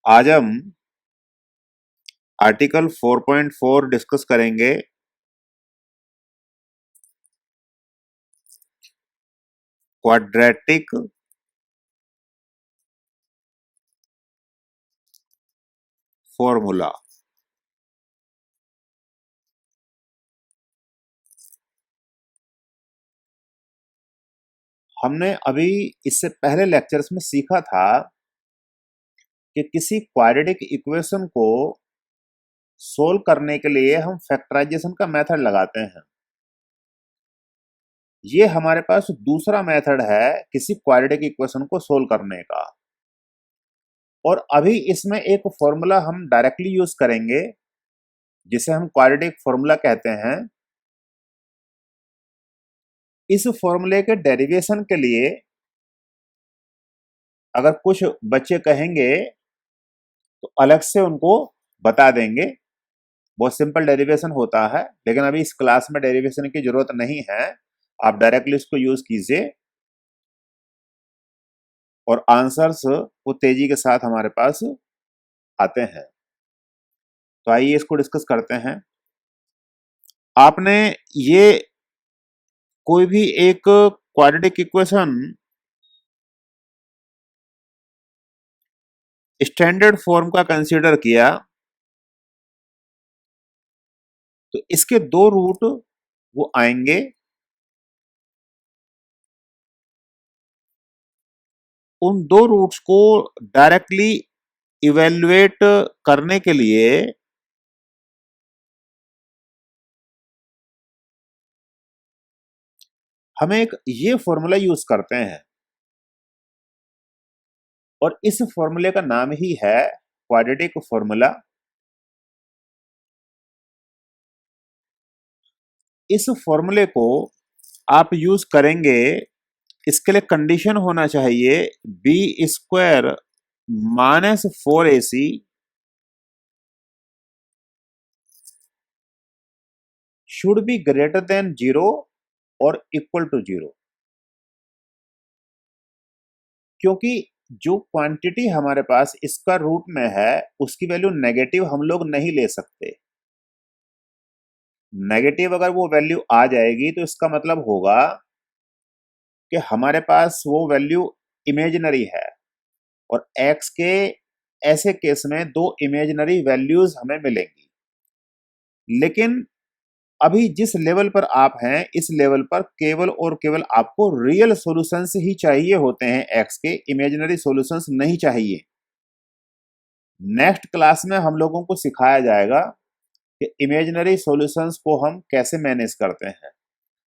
आज हम article 4.4 discuss करेंगे। Quadratic formula. हमने अभी इससे पहले लेक्चर्स में सीखा था कि किसी क्वाड्रेटिक इक्वेशन को सोल्व करने के लिए हम फैक्टराइजेशन का मेथड लगाते हैं। ये हमारे पास दूसरा मेथड है किसी क्वाड्रेटिक इक्वेशन को सोल्व करने का। और अभी इसमें एक फॉर्मूला हम डायरेक्टली यूज करेंगे जिसे हम क्वाड्रेटिक फॉर्मूला कहते हैं। इस फॉर्मूले के डेरिवेशन के लिए अगर कुछ बच्चे कहेंगे तो अलग से उनको बता देंगे। बहुत सिंपल डेरिवेशन होता है, लेकिन अभी इस क्लास में डेरिवेशन की जरूरत नहीं है। आप डायरेक्टली इसको यूज कीजिए और आंसर्स वो तेजी के साथ हमारे पास आते हैं। तो आइए इसको डिस्कस करते हैं। आपने ये कोई भी एक क्वाड्रेटिक इक्वेशन स्टैंडर्ड फॉर्म का कंसीडर किया तो इसके दो रूट वो आएंगे। उन दो रूट्स को डायरेक्टली इवेल्युएट करने के लिए हम एक ये फॉर्मूला यूज करते हैं और इस फॉर्मूले का नाम ही है क्वाड्रेटिक फॉर्मूला। इस फॉर्मूले को आप यूज करेंगे, इसके लिए कंडीशन होना चाहिए B square minus 4ac should be greater than 0 और इक्वल टू 0। क्योंकि जो क्वांटिटी हमारे पास इसका रूट में है उसकी वैल्यू नेगेटिव हम लोग नहीं ले सकते। नेगेटिव अगर वो वैल्यू आ जाएगी तो इसका मतलब होगा कि हमारे पास वो वैल्यू इमेजिनरी है, और x के ऐसे केस में दो इमेजिनरी वैल्यूज हमें मिलेंगी। लेकिन अभी जिस लेवल पर आप हैं इस लेवल पर केवल और केवल आपको रियल सॉल्यूशंस ही चाहिए होते हैं, x के इमेजिनरी सॉल्यूशंस नहीं चाहिए। नेक्स्ट क्लास में हम लोगों को सिखाया जाएगा कि इमेजिनरी सॉल्यूशंस को हम कैसे मैनेज करते हैं।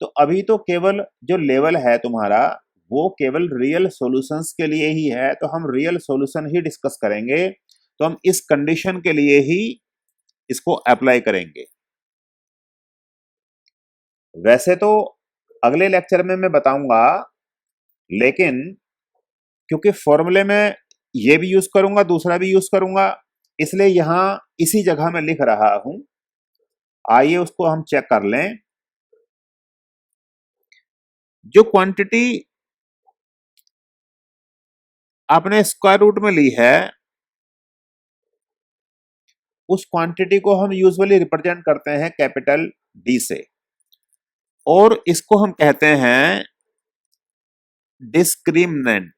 तो अभी तो केवल जो लेवल है तुम्हारा वो केवल रियल सॉल्यूशंस के लिए ही है, तो हम रियल सॉल्यूशन ही डिस्कस करेंगे। तो हम इस कंडीशन के लिए ही इसको अप्लाई करेंगे। वैसे तो अगले लेक्चर में मैं बताऊंगा, लेकिन क्योंकि फॉर्मूले में ये भी यूज करूंगा दूसरा भी यूज करूंगा, इसलिए यहां इसी जगह में लिख रहा हूं। आइए उसको हम चेक कर लें। जो क्वांटिटी आपने स्क्वायर रूट में ली है उस क्वांटिटी को हम यूजुअली रिप्रेजेंट करते हैं कैपिटल डी से, और इसको हम कहते हैं डिस्क्रिमिनेंट।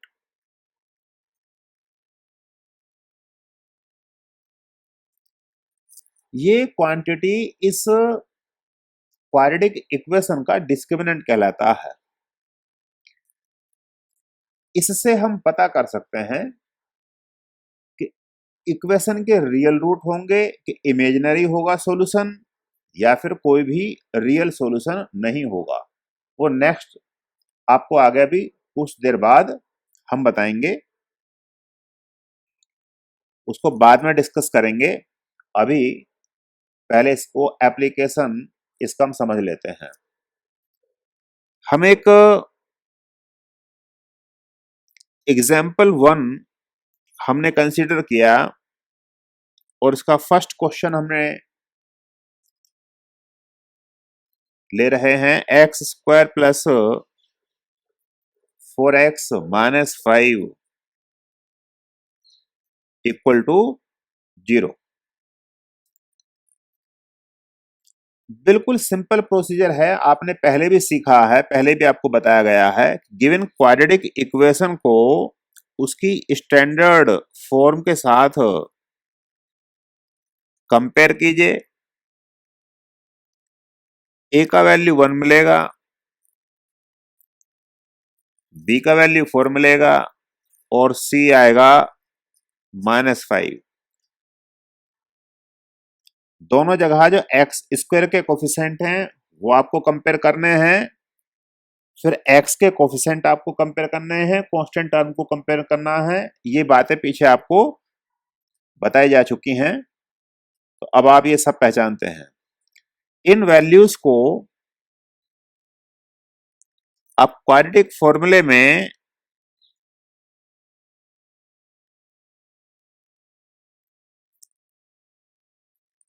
ये क्वांटिटी इस क्वाड्रेटिक इक्वेशन का डिस्क्रिमिनेंट कहलाता है। इससे हम पता कर सकते हैं कि इक्वेशन के रियल रूट होंगे कि इमेजिनरी होगा सॉल्यूशन, या फिर कोई भी रियल सॉल्यूशन नहीं होगा। वो नेक्स्ट आपको आगे भी कुछ देर बाद हम बताएंगे, उसको बाद में डिस्कस करेंगे। अभी पहले इसको एप्लीकेशन इसका हम समझ लेते हैं। हम एक एग्जाम्पल 1 हमने कंसीडर किया और इसका फर्स्ट क्वेश्चन हमने ले रहे हैं x square plus 4x minus 5 equal to 0। बिल्कुल सिंपल प्रोसीजर है, आपने पहले भी सीखा है, पहले भी आपको बताया गया है। गिवन क्वाड्रेटिक इक्वेशन को उसकी स्टैंडर्ड फॉर्म के साथ कंपेयर कीजिए। ए का वैल्यू 1 मिलेगा, बी का वैल्यू 4 मिलेगा और सी आएगा -5। दोनों जगह जो एक्स स्क्वायर के कोफिशिएंट हैं वो आपको कंपेयर करने हैं, फिर एक्स के कोफिशिएंट आपको कंपेयर करने हैं, कांस्टेंट टर्म को कंपेयर करना है। ये बातें पीछे आपको बताई जा चुकी हैं, तो अब आप ये सब पहचानते हैं। इन वैल्यूज को आप क्वाड्रेटिक फॉर्मूले में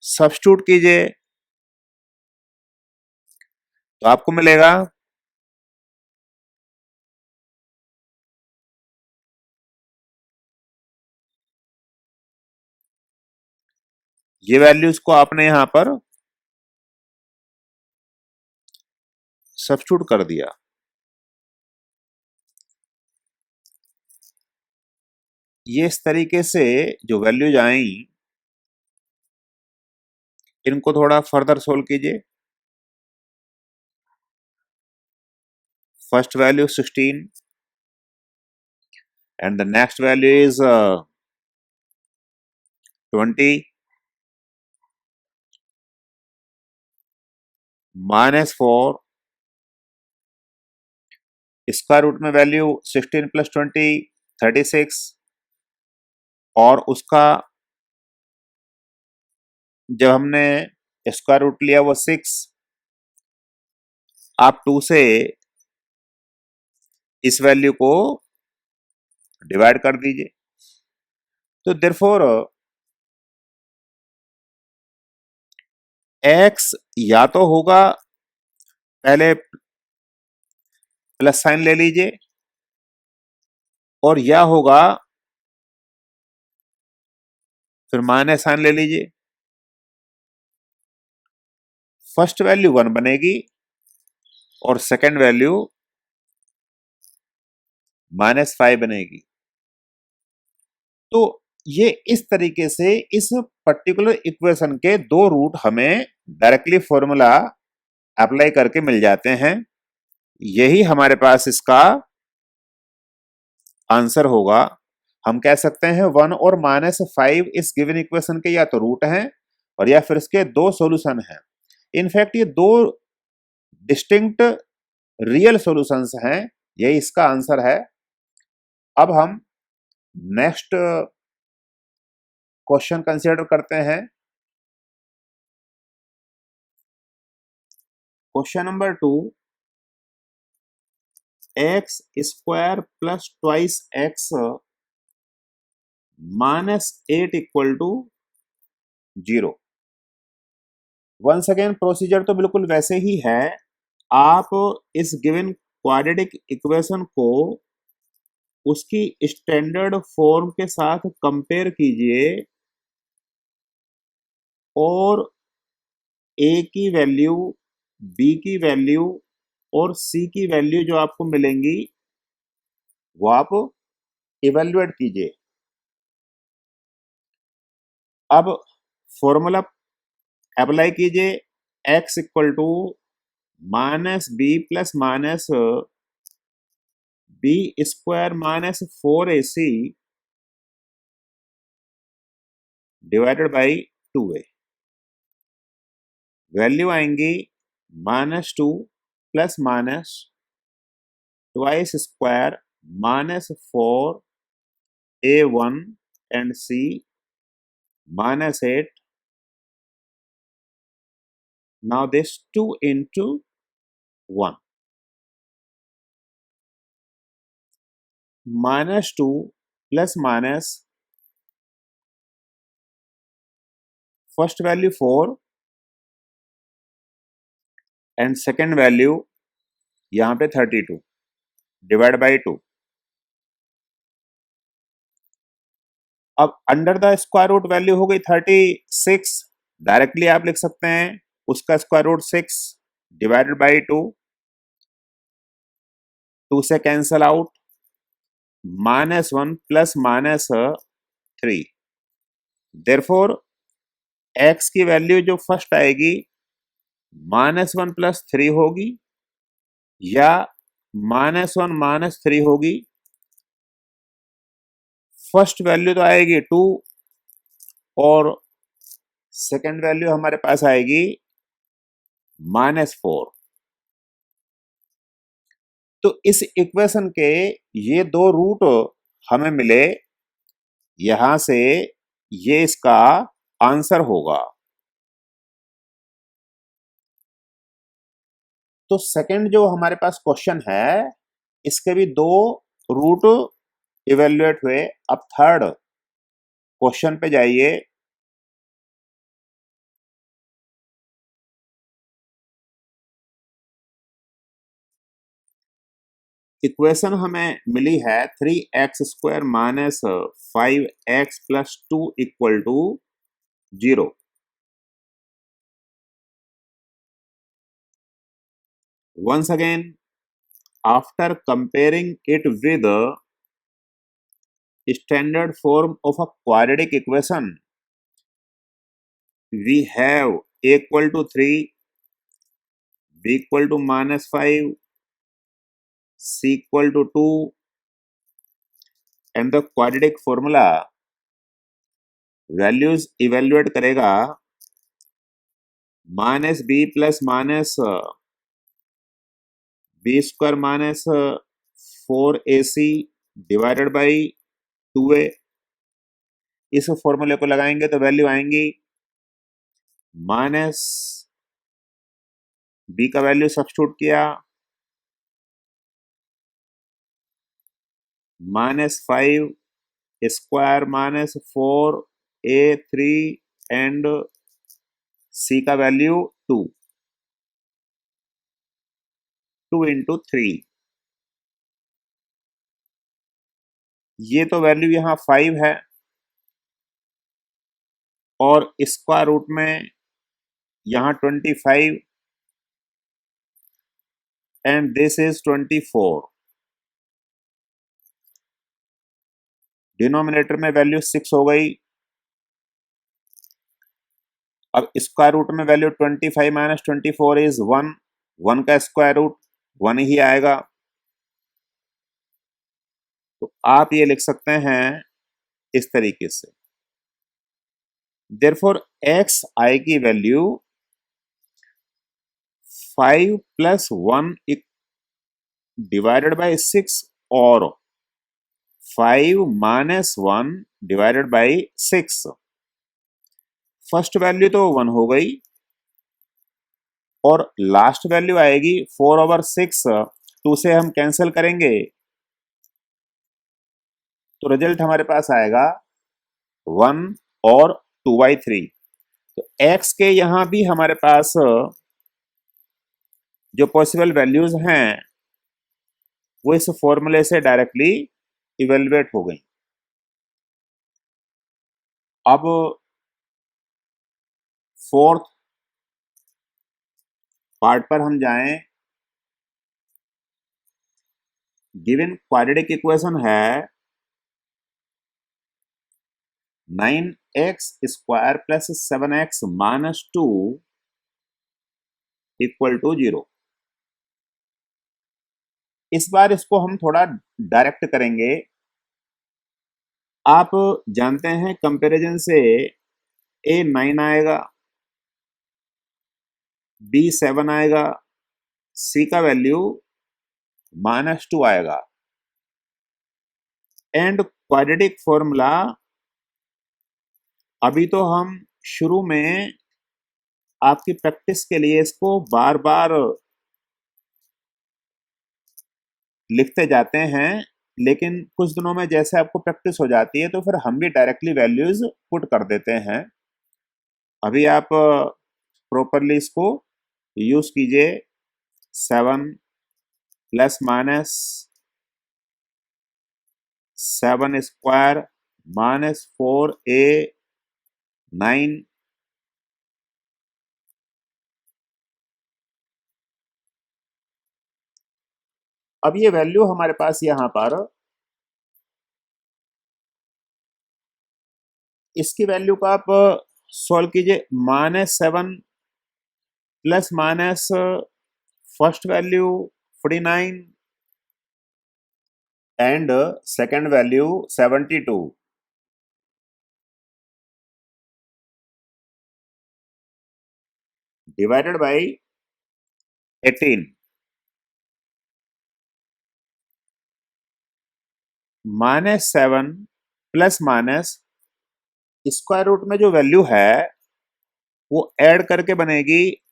सब्स्टिट्यूट कीजिए, तो आपको मिलेगा ये वैल्यूज को आपने यहां पर सब्स्टिट्यूट कर दिया। ये इस तरीके से जो वैल्यूज आई इनको थोड़ा फर्दर सोल्व कीजिए। First value 16 and the next value is 20 -4, square root में वैल्यू 16 + 20 36, और उसका जब हमने स्क्वायर रूट लिया वो 6, आप 2 से इस वैल्यू को डिवाइड कर दीजिए। तो देयरफॉर x या तो होगा, पहले प्लस साइन ले लीजिए, और या होगा फिर माइनस साइन ले लीजिए। फर्स्ट वैल्यू 1 बनेगी और सेकंड वैल्यू -5 बनेगी। तो ये इस तरीके से इस पर्टिकुलर इक्वेशन के दो रूट हमें डायरेक्टली फॉर्मूला अप्लाई करके मिल जाते हैं। यही हमारे पास इसका आंसर होगा। हम कह सकते हैं 1 और -5 इस गिवन इक्वेशन के या तो रूट हैं और या फिर इसके दो सॉल्यूशन हैं। इनफैक्ट ये दो डिस्टिंक्ट रियल सॉल्यूशंस हैं, यही इसका आंसर है। अब हम नेक्स्ट क्वेश्चन कंसीडर करते हैं। Question number 2, x square plus twice x -8 equal to 0। Once again procedure तो बिल्कुल वैसे ही है। आप इस गिवन क्वाड्रेटिक इक्वेशन को उसकी स्टैंडर्ड फॉर्म के साथ कंपेयर कीजिए और ए की वैल्यू, बी की वैल्यू और सी की वैल्यू जो आपको मिलेंगी वो आप इवेल्युएट कीजिए। अब फॉर्मूला अप्लाई कीजिए, x equal to -b plus -b² -4ac divided by 2a। Value आएंगी -2 plus minus twice square -4a1 and c -8। Now this 2 into 1 -2 plus minus first value 4 and second value यहाँ पे 32 divide by 2। अब under the square root value हो गई 36, directly आप लिख सकते हैं उसका स्क्वायर रूट 6 डिवाइडेड बाई 2, 2 से cancel out, -1 plus -3। Therefore x की वैल्यू जो फर्स्ट आएगी -1 प्लस 3 होगी या -1 -3 होगी। फर्स्ट वैल्यू तो आएगी 2 और सेकेंड वैल्यू हमारे पास आएगी -4। तो इस इक्वेशन के ये दो रूट हमें मिले, यहां से ये इसका आंसर होगा। तो सेकंड जो हमारे पास क्वेश्चन है, इसके भी दो रूट इवेल्युएट हुए। अब थर्ड क्वेश्चन पे जाइए। इक्वेशन हमें मिली है 3x² minus 5x plus 2 equal to 0। Once again, after comparing it with a standard form of a quadratic equation, we have a equal to 3, b equal to -5, c equal to 2, and the quadratic formula values evaluate करेगा -b plus minus b square minus 4ac divided by 2a। इस फॉर्मूले को लगाएंगे तो value आएंगी minus b का value substitute किया -5 square minus 4a3 and c का वैल्यू 2, 2 इंटू 3। ये तो वैल्यू यहाँ 5 है और स्क्वायर रूट में यहाँ 25 एंड दिस इज 24। डिनोमिनेटर में वैल्यू 6 हो गई। अब स्क्वायर रूट में वैल्यू 25 माइनस 24 इज 1, 1 का स्क्वायर रूट 1 ही आएगा। तो आप ये लिख सकते हैं इस तरीके से। देयरफॉर एक्स आई की वैल्यू 5 प्लस 1 डिवाइडेड बाई 6 और 5 minus 1 divided by 6। First value तो 1 हो गई और लास्ट वैल्यू आएगी 4/6। 2 से हम कैंसिल करेंगे तो रिजल्ट हमारे पास आएगा 1 और 2/3। तो x के यहां भी हमारे पास जो पॉसिबल वैल्यूज हैं वो इस फॉर्मूले से डायरेक्टली इवेल्युएट हो गई। अब फोर्थ पार्ट पर हम जाएं। गिवन क्वाड्रेटिक इक्वेशन है 9x² plus 7x minus 2 equal to 0। इस बार इसको हम थोड़ा डायरेक्ट करेंगे। आप जानते हैं कंपैरिजन से a 9 आएगा, b 7 आएगा, c का वैल्यू -2 आएगा। एंड क्वाड्रेटिक फॉर्मूला अभी तो हम शुरू में आपकी प्रैक्टिस के लिए इसको बार बार लिखते जाते हैं, लेकिन कुछ दिनों में जैसे आपको प्रैक्टिस हो जाती है तो फिर हम भी डायरेक्टली वैल्यूज पुट कर देते हैं। अभी आप प्रॉपरली इसको यूज कीजिए। 7 प्लस माइनस 7 स्क्वायर -4a9 अब ये वैल्यू हमारे पास यहां पर, इसकी वैल्यू को आप सॉल्व कीजिए। -7 plus minus first value 49 and second value 72 divided by 18 -7 plus minus square root में जो वैल्यू है वो ऐड करके बनेगी,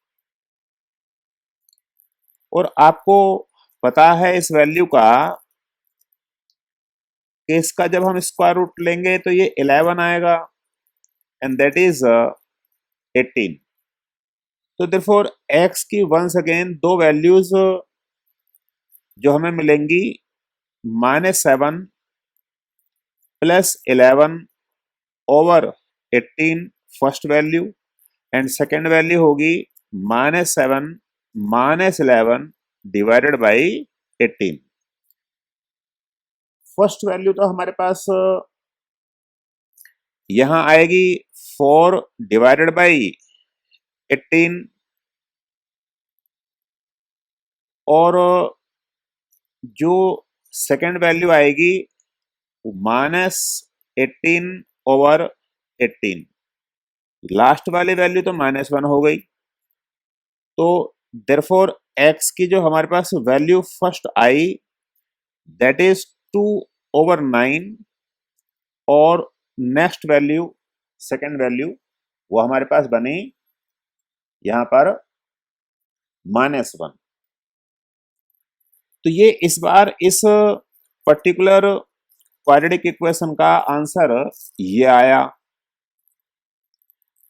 और आपको पता है इस वैल्यू का कि इसका जब हम स्क्वायर रूट लेंगे तो ये 11 आएगा एंड दैट इज 18। तो देयरफॉर x की वंस अगेन दो वैल्यूज जो हमें मिलेंगी, -7 plus 11 over 18 first value, and second value होगी -7 minus 11 divided by 18। First value तो हमारे पास यहां आएगी 4 डिवाइडेड बाई 18, और जो सेकेंड वैल्यू आएगी -18 ओवर 18। लास्ट वाली वैल्यू तो -1 हो गई। तो देयरफॉर x की जो हमारे पास value first I that is 2/9, और नेक्स्ट वैल्यू सेकेंड वैल्यू वो हमारे पास बनी यहां पर -1। तो ये इस बार इस पर्टिकुलर क्वाड्रेटिक इक्वेशन का आंसर ये आया।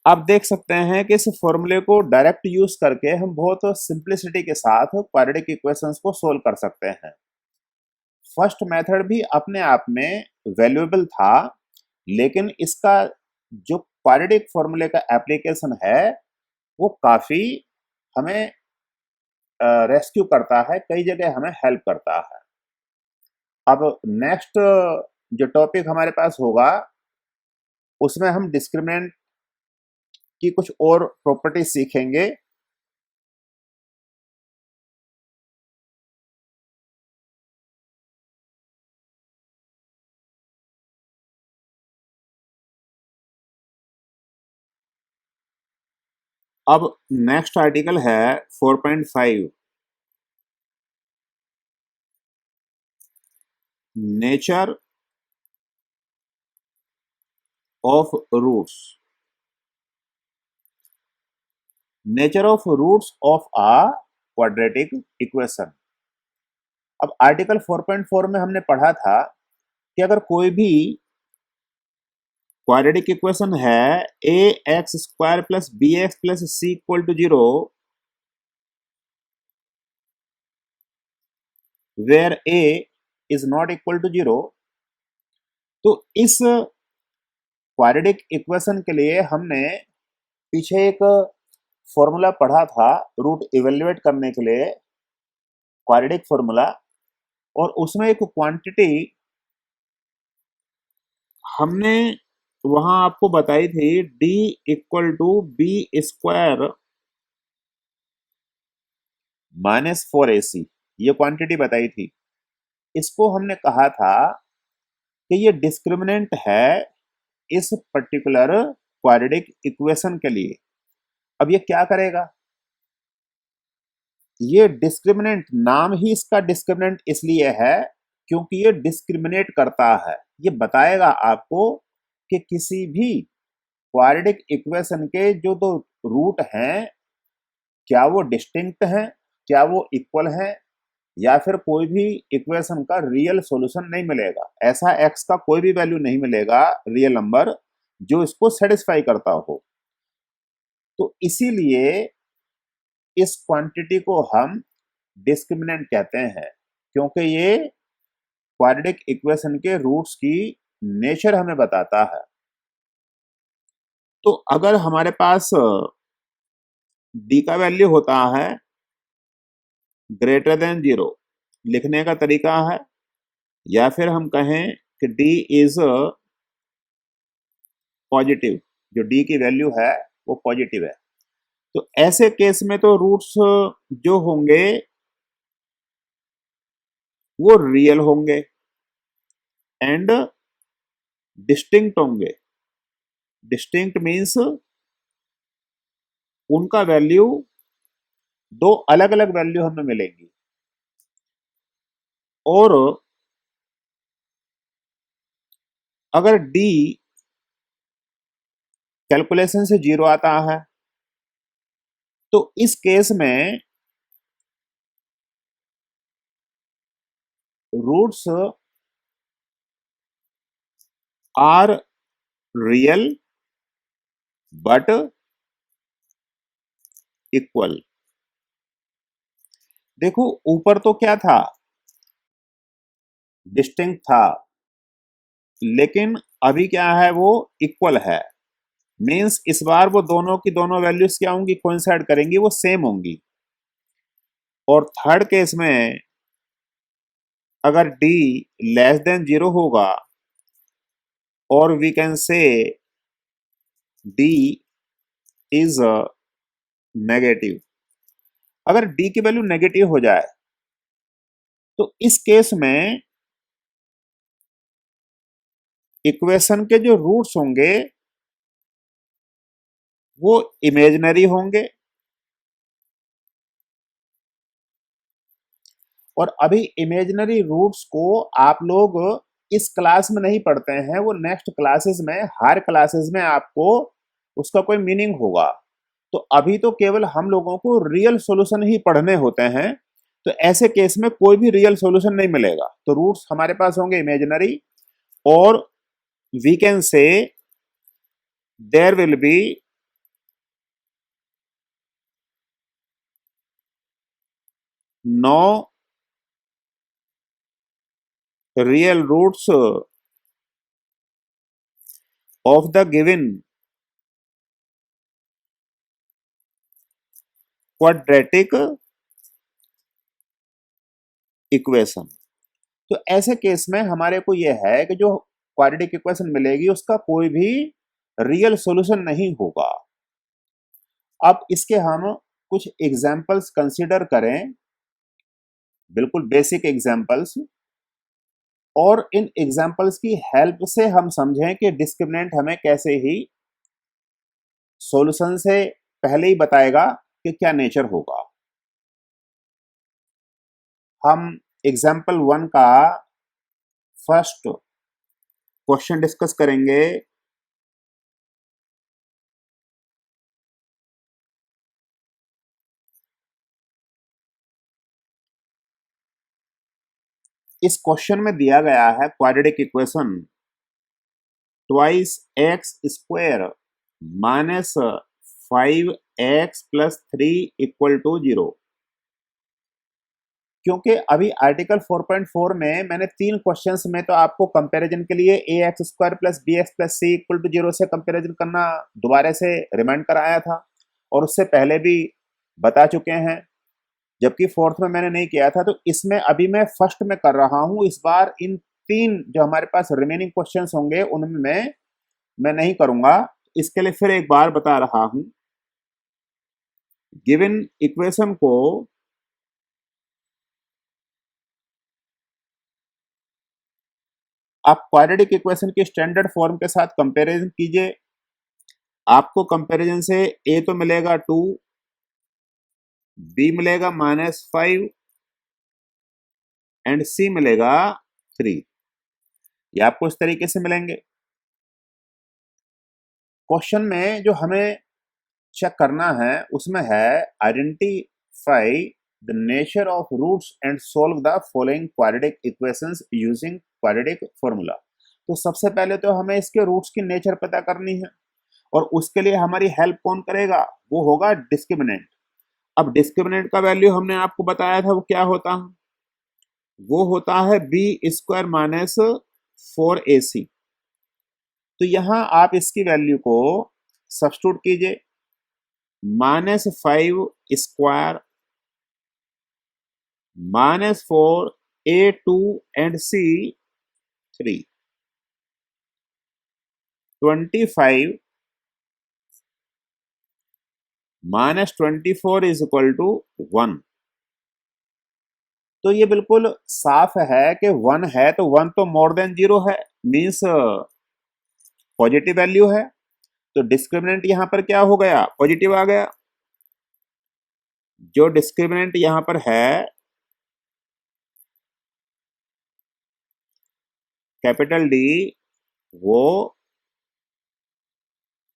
आप देख सकते हैं कि इस फॉर्मूले को डायरेक्ट यूज करके हम बहुत सिंप्लिसिटी के साथ क्वाड्रेटिक इक्वेशंस को सोल्व कर सकते हैं। फर्स्ट मेथड भी अपने आप में वैल्यूएबल था, लेकिन इसका जो क्वाड्रेटिक फॉर्मूले का एप्लीकेशन है वो काफी हमें रेस्क्यू करता है, कई जगह हमें हेल्प करता है। अब नेक्स्ट जो टॉपिक हमारे पास होगा उसमें हम डिस्क्रिमिनेंट की कुछ और प्रॉपर्टी सीखेंगे। अब नेक्स्ट आर्टिकल है 4.5, nature of roots. Nature of roots of a quadratic equation. अब आर्टिकल 4.4 में हमने पढ़ा था कि अगर कोई भी क्वाड्रेटिक इक्वेशन है ax² plus bx plus c equal to 0, where a is not equal to 0, तो इस क्वाड्रेटिक इक्वेशन के लिए हमने पीछे एक फॉर्मूला पढ़ा था रूट इवेल्युएट करने के लिए, क्वाड्रेटिक फॉर्मूला, और उसमें एक क्वांटिटी हमने वहां आपको बताई थी d equal to b² -4ac, ये क्वांटिटी बताई थी। इसको हमने कहा था कि ये डिस्क्रिमिनेंट है इस पर्टिकुलर क्वाड्रेटिक इक्वेशन के लिए। अब ये क्या करेगा, ये डिस्क्रिमिनेंट, नाम ही इसका डिस्क्रिमिनेंट इसलिए है क्योंकि ये डिस्क्रिमिनेट करता है। ये बताएगा आपको कि किसी भी क्वाड्रेटिक इक्वेशन के जो दो रूट हैं क्या वो डिस्टिंक्ट हैं, क्या वो इक्वल हैं, या फिर कोई भी इक्वेशन का रियल सॉल्यूशन नहीं मिलेगा। ऐसा x का कोई भी वैल्यू नहीं मिलेगा रियल नंबर जो इसको सेटिस्फाई करता हो। तो इसीलिए इस क्वांटिटी को हम डिस्क्रिमिनेंट कहते हैं, क्योंकि ये क्वाड्रेटिक इक्वेशन के रूट्स की नेचर हमें बताता है। तो अगर हमारे पास डी का वैल्यू होता है ग्रेटर देन 0, लिखने का तरीका है, या फिर हम कहें कि डी इज पॉजिटिव, जो डी की वैल्यू है वो पॉजिटिव है, तो ऐसे केस में तो रूट्स जो होंगे वो रियल होंगे एंड डिस्टिंक्ट होंगे। डिस्टिंक्ट मीन्स उनका वैल्यू दो अलग अलग वैल्यू हमें मिलेंगी। और अगर डी कैलकुलेशन से 0 आता है तो इस केस में roots are real but equal. देखो ऊपर तो क्या था, डिस्टिंक्ट था, लेकिन अभी क्या है, वो इक्वल है। मींस इस बार वो दोनों की दोनों वैल्यूज क्या होंगी, कोइंसाइड करेंगी, वो सेम होंगी। और थर्ड केस में अगर डी लेस देन 0 होगा और we can say D is negative. अगर डी की वैल्यू नेगेटिव हो जाए तो इस केस में इक्वेशन के जो रूट्स होंगे वो इमेजिनरी होंगे। और अभी इमेजिनरी रूट्स को आप लोग इस क्लास में नहीं पढ़ते हैं, वो नेक्स्ट क्लासेस में, हायर क्लासेस में आपको उसका कोई मीनिंग होगा। तो अभी तो केवल हम लोगों को रियल सॉल्यूशन ही पढ़ने होते हैं, तो ऐसे केस में कोई भी रियल सॉल्यूशन नहीं मिलेगा। तो रूट्स हमारे पास होंगे इमेजिनरी, और we can say there will be no real roots of the given quadratic equation. तो ऐसे केस में हमारे को यह है कि जो क्वाड्रेटिक इक्वेशन मिलेगी उसका कोई भी रियल सॉल्यूशन नहीं होगा। अब इसके हम कुछ एग्जांपल्स कंसीडर करें, बिल्कुल बेसिक एग्जांपल्स, और इन एग्जांपल्स की हेल्प से हम समझें कि डिस्क्रिमिनेंट हमें कैसे ही सॉल्यूशन से पहले ही बताएगा कि क्या नेचर होगा। हम एग्जाम्पल 1 का फर्स्ट क्वेश्चन डिस्कस करेंगे। इस क्वेश्चन में दिया गया है quadratic equation twice x square minus 5x plus 3 equal to 0। क्योंकि अभी आर्टिकल 4.4 में मैंने 3 क्वेश्चंस में तो आपको कंपैरिजन के लिए ax square plus bx plus c equal to 0 से कंपैरिजन करना दोबारा से रिमाइंड कराया था, और उससे पहले भी बता चुके हैं, जबकि फोर्थ में मैंने नहीं किया था। तो इसमें अभी मैं फर्स्ट में कर रहा हूं। इस बार इन 3 जो हमारे पास रिमेनिंग क्वेश्चंस होंगे उनमें मैं नहीं करूंगा। इसके लिए फिर एक बार बता रहा हूं, गिवन इक्वेशन को आप क्वाड्रेटिक इक्वेशन की स्टैंडर्ड फॉर्म के साथ कंपैरिजन कीजिए। आपको कंपैरिजन से a तो मिलेगा 2, b मिलेगा -5 एंड c मिलेगा 3। ये आपको इस तरीके से मिलेंगे। क्वेश्चन में जो हमें चेक करना है उसमें है identify the nature of roots and solve the following quadratic equations using quadratic formula. तो सबसे पहले तो हमें इसके रूट्स की नेचर पता करनी है, और उसके लिए हमारी हेल्प कौन करेगा, वो होगा डिस्क्रिमिनेंट। अब डिस्क्रिमिनेंट का वैल्यू हमने आपको बताया था, वो क्या होता है, वो होता है बी स्क्वायर माइनस 4ac। तो यहां आप इसकी वैल्यू को सब्स्टिट्यूट कीजिए, -5 square -4 A2 and C3 25 -24 is equal to 1। तो ये बिल्कुल साफ है कि 1 है तो 1 तो मोर देन 0 है, मीन्स पॉजिटिव वैल्यू है। तो डिस्क्रिमिनेंट यहां पर क्या हो गया, पॉजिटिव आ गया। जो डिस्क्रिमिनेंट यहां पर है कैपिटल डी, वो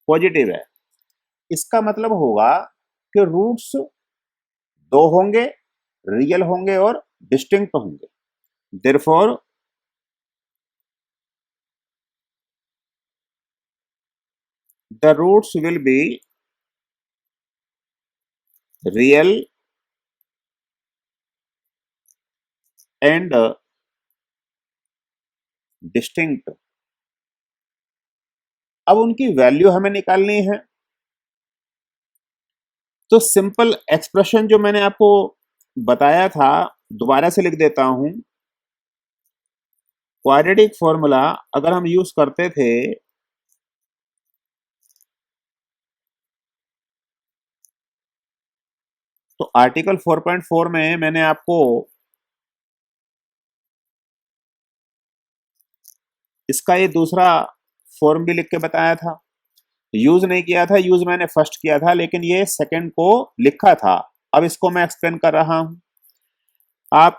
पॉजिटिव है। इसका मतलब होगा कि रूट्स दो होंगे, रियल होंगे और डिस्टिंक्ट होंगे। Therefore the roots will be real and distinct. अब उनकी वैल्यू हमें निकालनी है। तो सिंपल एक्सप्रेशन जो मैंने आपको बताया था, दोबारा से लिख देता हूं। क्वाड्रेटिक फॉर्मूला अगर हम यूज करते थे तो आर्टिकल 4.4 में मैंने आपको इसका ये दूसरा फॉर्म भी लिख के बताया था। यूज नहीं किया था, यूज मैंने फर्स्ट किया था, लेकिन ये सेकंड को लिखा था। अब इसको मैं एक्सप्लेन कर रहा हूं। आप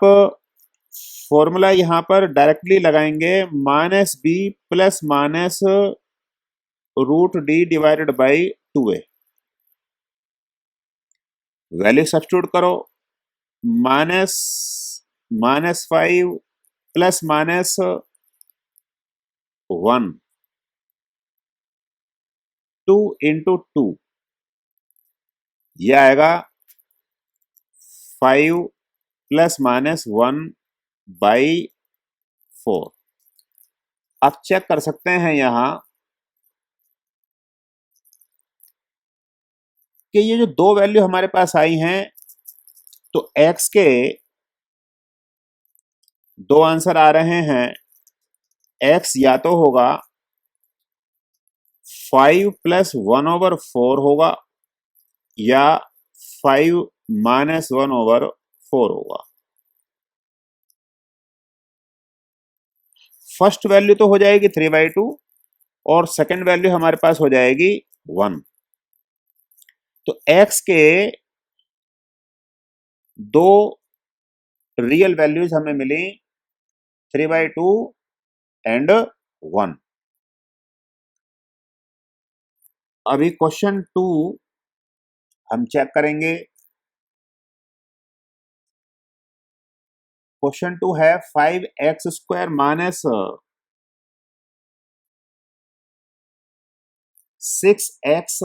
फॉर्मूला यहां पर डायरेक्टली लगाएंगे, -b plus minus √d divided by 2a। Value substitute करो, -5 प्लस माइनस 1 2 इंटू 2, यह आएगा 5 प्लस माइनस 1 बाई 4। आप चेक कर सकते हैं यहां कि ये जो दो वैल्यू हमारे पास आई हैं, तो x के दो आंसर आ रहे हैं। x या तो होगा 5 प्लस 1/4 होगा या 5 माइनस 1/4 होगा। फर्स्ट वैल्यू तो हो जाएगी 3/2 और सेकंड वैल्यू हमारे पास हो जाएगी 1। तो x के दो रियल वैल्यूज हमें मिली, 3/2 एंड 1। अभी क्वेश्चन 2 हम चेक करेंगे। क्वेश्चन 2 है 5x² minus 6x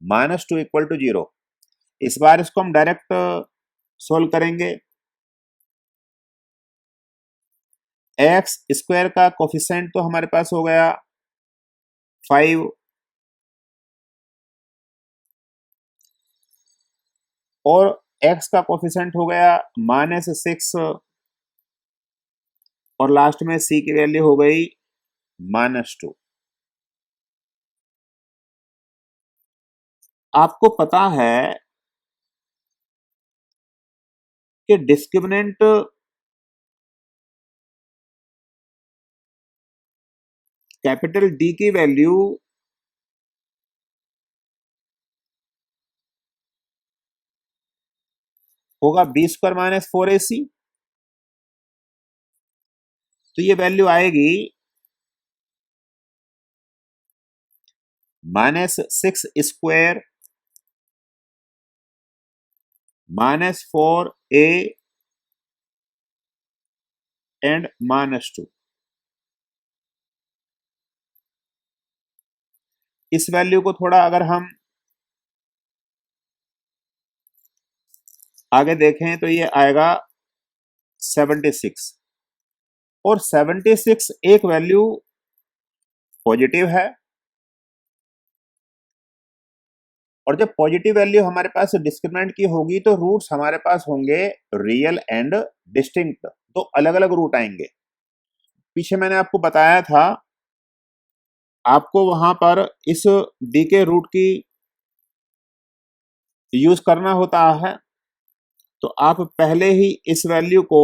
minus 2 equal to 0। इस बार इसको हम डायरेक्ट सोल्व करेंगे। एक्स स्क्वायर का कोफिशिएंट तो हमारे पास हो गया 5 और x का कोफिशिएंट हो गया -6 और लास्ट में c की वैल्यू हो गई -2। आपको पता है कि डिस्क्रिमिनेंट कैपिटल D की वैल्यू होगा b² माइनस 4ac। तो ये वैल्यू आएगी -6² -4a एंड -2। इस वैल्यू को थोड़ा अगर हम आगे देखें तो ये आएगा 76 और 76 एक वैल्यू पॉजिटिव है, और जब पॉजिटिव वैल्यू हमारे पास डिस्क्रिमिनेंट की होगी तो रूट्स हमारे पास होंगे रियल एंड डिस्टिंक्ट, तो अलग अलग रूट आएंगे। पीछे मैंने आपको बताया था, आपको वहां पर इस डीके रूट की यूज करना होता है, तो आप पहले ही इस वैल्यू को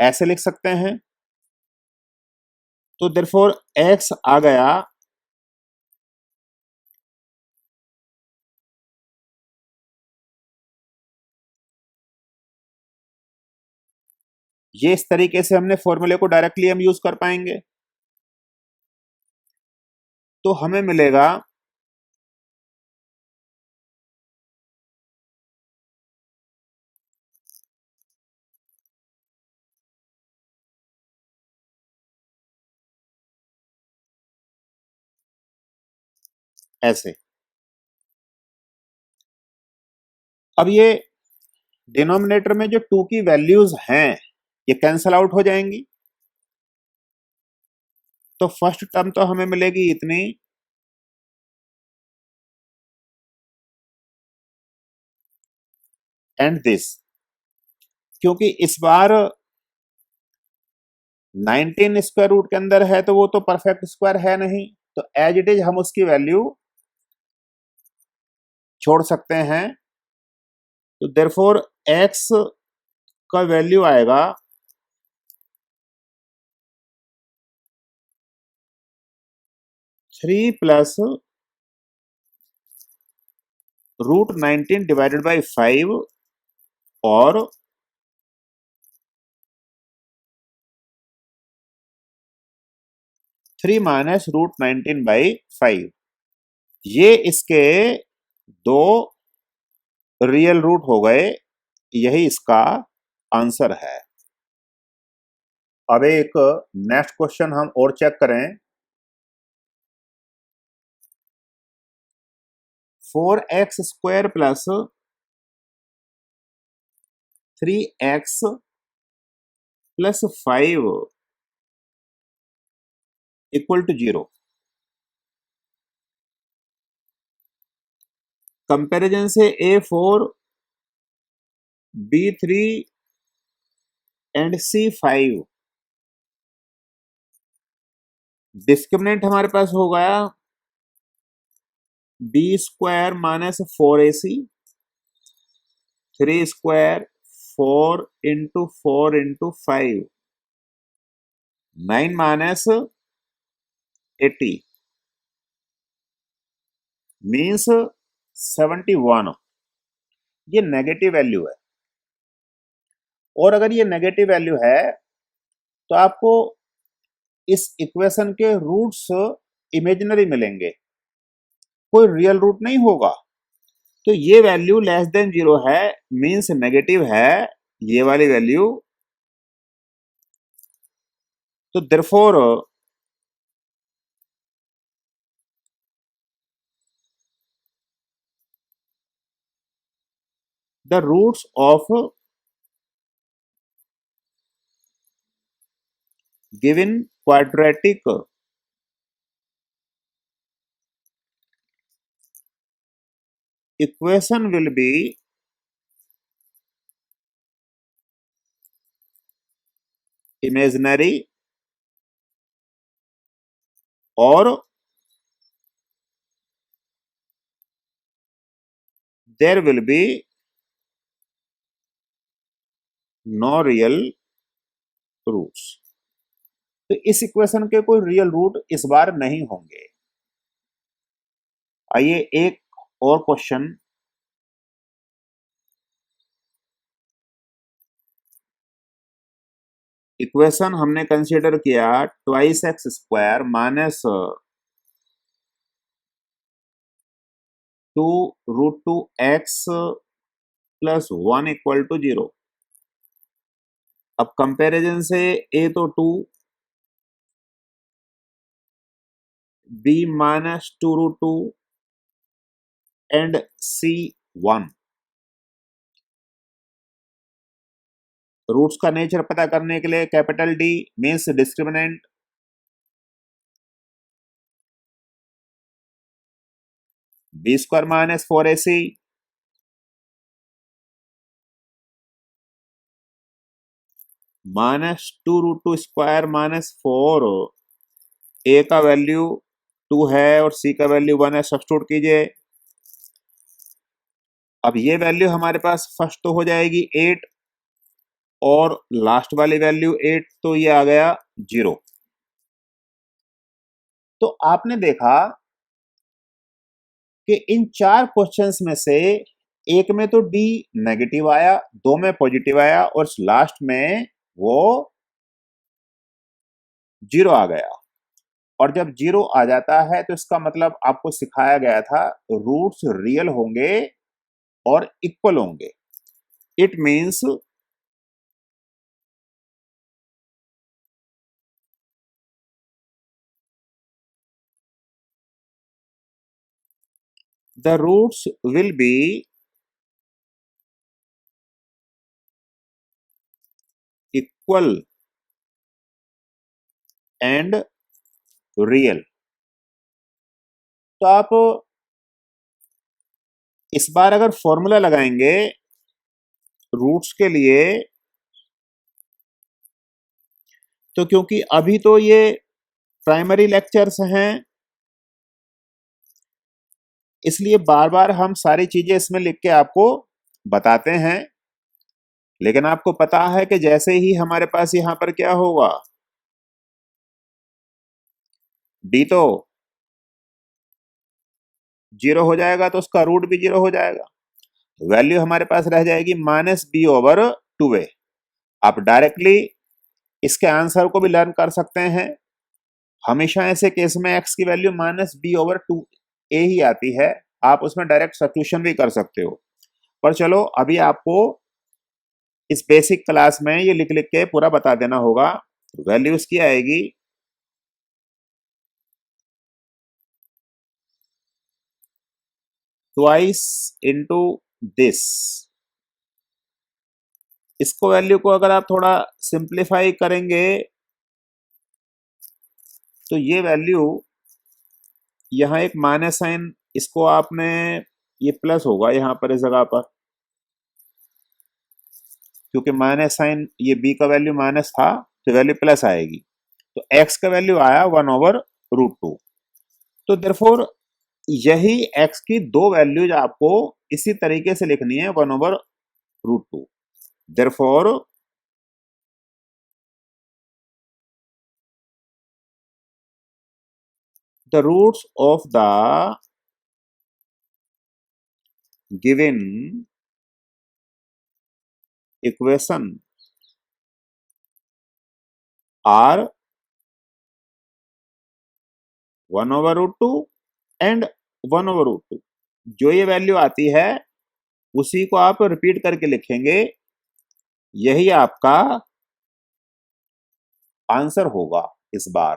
ऐसे लिख सकते हैं। तो देयरफॉर x आ गया ये, इस तरीके से हमने फॉर्मूले को डायरेक्टली हम यूज कर पाएंगे। तो हमें मिलेगा ऐसे। अब ये डिनोमिनेटर में जो 2 की वैल्यूज हैं ये कैंसल आउट हो जाएंगी, तो फर्स्ट टर्म तो हमें मिलेगी इतनी, एंड दिस, क्योंकि इस बार 19 स्क्वायर रूट के अंदर है तो वो तो परफेक्ट स्क्वायर है नहीं, तो एज इट इज हम उसकी वैल्यू छोड़ सकते हैं। तो देयरफॉर x का वैल्यू आएगा 3 प्लस √19 डिवाइडेड बाई 5 और 3 माइनस √19 बाई 5। ये इसके दो रियल रूट हो गए, यही इसका आंसर है। अब एक नेक्स्ट क्वेश्चन हम और चेक करें। 4x square plus 3x plus 5 equal to 0। Comparison से A4 B3 and C5, discriminant हमारे पास हो गया b square minus 4ac, 3 square 4 into 4 into 5, 9 minus 80 means 71। ये नेगेटिव वैल्यू है, और अगर ये नेगेटिव वैल्यू है तो आपको इस इक्वेशन के रूट्स इमेजिनरी मिलेंगे, कोई रियल रूट नहीं होगा। तो ये वैल्यू लेस देन 0 है, मीन्स नेगेटिव है ये वाली वैल्यू। तो therefore the roots of given quadratic equation will be imaginary or there will be no real roots। तो इस इक्वेशन के कोई रियल रूट इस बार नहीं होंगे। आइए एक और क्वेश्चन। इक्वेशन हमने कंसीडर किया 2x square minus 2√2x plus 1 equal to 0। अब कंपैरिजन से a तो 2, b minus 2√2 and c 1। Roots का नेचर पता करने के लिए capital D means discriminant, B square minus 4ac -2√2 square -4, A का वैल्यू 2 है और सी का वैल्यू 1 है, सब्स्टिट्यूट कीजिए। अब ये वैल्यू हमारे पास फर्स्ट तो हो जाएगी 8 और लास्ट वाली वैल्यू 8, तो ये आ गया 0। तो आपने देखा कि इन 4 क्वेश्चंस में से एक में तो डी नेगेटिव आया, 2 में पॉजिटिव आया और लास्ट में वो 0 आ गया। और जब 0 आ जाता है तो इसका मतलब आपको सिखाया गया था रूट्स रियल होंगे और इक्वल होंगे। It means the roots will be equal and real। तो आप इस बार अगर फॉर्मूला लगाएंगे रूट्स के लिए, तो क्योंकि अभी तो ये प्राइमरी लेक्चर्स हैं, इसलिए बार बार हम सारी चीजें इसमें लिख के आपको बताते हैं। लेकिन आपको पता है कि जैसे ही हमारे पास यहां पर क्या होगा, डी तो 0 हो जाएगा तो उसका रूट भी 0 हो जाएगा, वैल्यू हमारे पास रह जाएगी -b/2a। आप डायरेक्टली इसके आंसर को भी लर्न कर सकते हैं। हमेशा ऐसे केस में x की वैल्यू -b/2a ही आती है, आप उसमें डायरेक्ट सब्स्टिट्यूशन भी कर सकते हो। पर चलो अभी आपको इस बेसिक क्लास में ये लिख लिख के पूरा बता देना होगा। वैल्यू इसकी आएगी ट्वाइस इनटू दिस। इसको वैल्यू को अगर आप थोड़ा सिंप्लीफाई करेंगे तो ये वैल्यू यहां एक माइनस साइन, इसको आपने ये प्लस होगा यहां पर इस जगह पर, क्योंकि माइनस साइन ये b का वैल्यू माइनस था तो वैल्यू प्लस आएगी। तो x का वैल्यू आया 1/√2। तो देयरफॉर यही x की दो वैल्यूज आपको इसी तरीके से लिखनी है 1/√2। Therefore the roots of the given equation are 1/√2 and 1/√2। जो ये वैल्यू आती है उसी को आप रिपीट करके लिखेंगे, यही आपका आंसर होगा इस बार।